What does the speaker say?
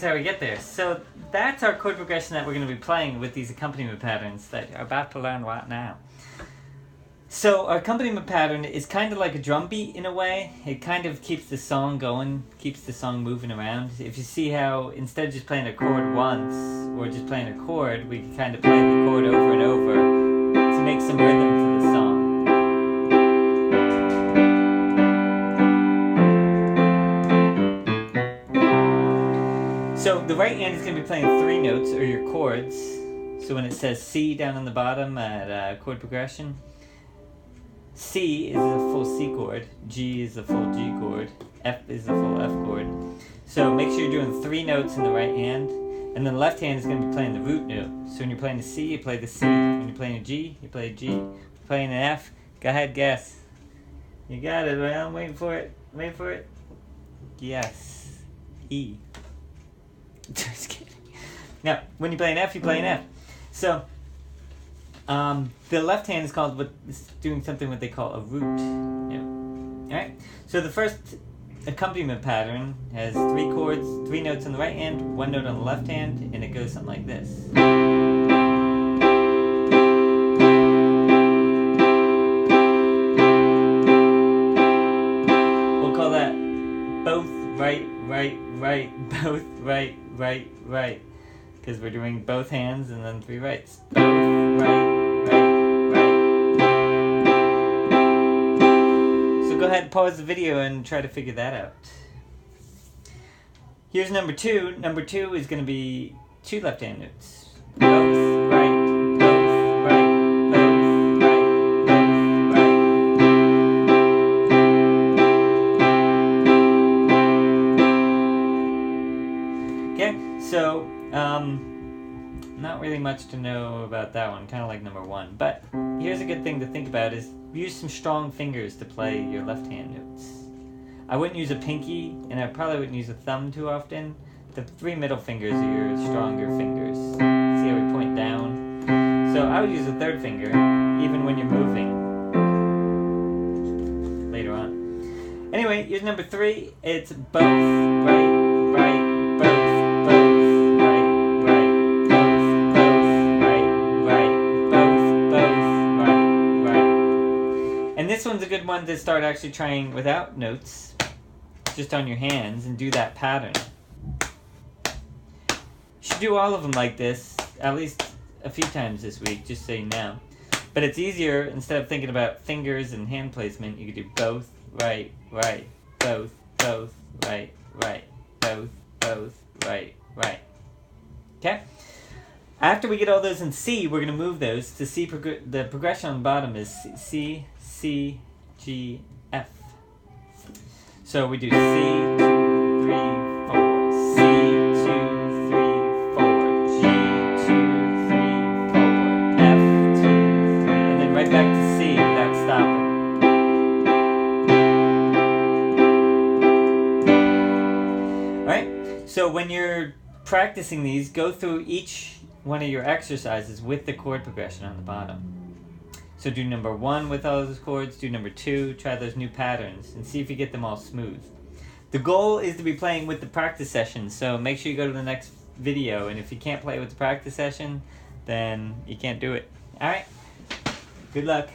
here's how we get there. So that's our chord progression that we're going to be playing with these accompaniment patterns that you're about to learn right now. So our accompaniment pattern is kind of like a drum beat in a way. It kind of keeps the song going, keeps the song moving around. If you see how instead of just playing a chord once or just playing a chord, we can kind of play the chord over and over to make some rhythm to the song. So the right hand is going to be playing 3 notes, or your chords. So when it says C down on the bottom at chord progression, C is a full C chord, G is a full G chord, F is a full F chord. So make sure you're doing 3 notes in the right hand, and then the left hand is going to be playing the root note. So when you're playing the C, you play the C. When you're playing a G, you play a G. When you're playing an F, go ahead, guess. You got it, right? I'm waiting for it. Wait for it. Yes. E. Just kidding. Now, when you play an F, you play an F. So, the left hand is doing something what they call a root note. Alright? So the first accompaniment pattern has 3 chords, 3 notes on the right hand, 1 note on the left hand, and it goes something like this. We'll call that both right, right, right, both right, right, right. Because we're doing both hands and then 3 rights. Both right, right, right. So go ahead and pause the video and try to figure that out. Here's number 2. Number 2 is going to be 2 left hand notes. Both right, both right, both right, both right. Okay, so not really much to know about that one, kind of like number 1. But here's a good thing to think about is use some strong fingers to play your left hand notes. I wouldn't use a pinky, and I probably wouldn't use a thumb too often. The 3 middle fingers are your stronger fingers. See how we point down? So I would use a 3rd finger, even when you're moving later on. Anyway, here's number 3. It's both right, right, both. And this one's a good one to start actually trying without notes, just on your hands, and do that pattern. You should do all of them like this, at least a few times this week, just so you know. But it's easier, instead of thinking about fingers and hand placement, you could do both, right, right, both, right, right, both, right, right. Okay? After we get all those in C, we're going to move those to C. The progression on the bottom is C, C, G, F. So we do C, 2, 3, 4, C, 2, 3, 4, G, 2, 3, 4, F, 2, 3, and then right back to C without stopping. Alright? So when you're practicing these, go through each one of your exercises with the chord progression on the bottom. So do number 1 with all those chords, do number 2, try those new patterns, and see if you get them all smooth. The goal is to be playing with the practice session, so make sure you go to the next video, and if you can't play with the practice session, then you can't do it. Alright? Good luck.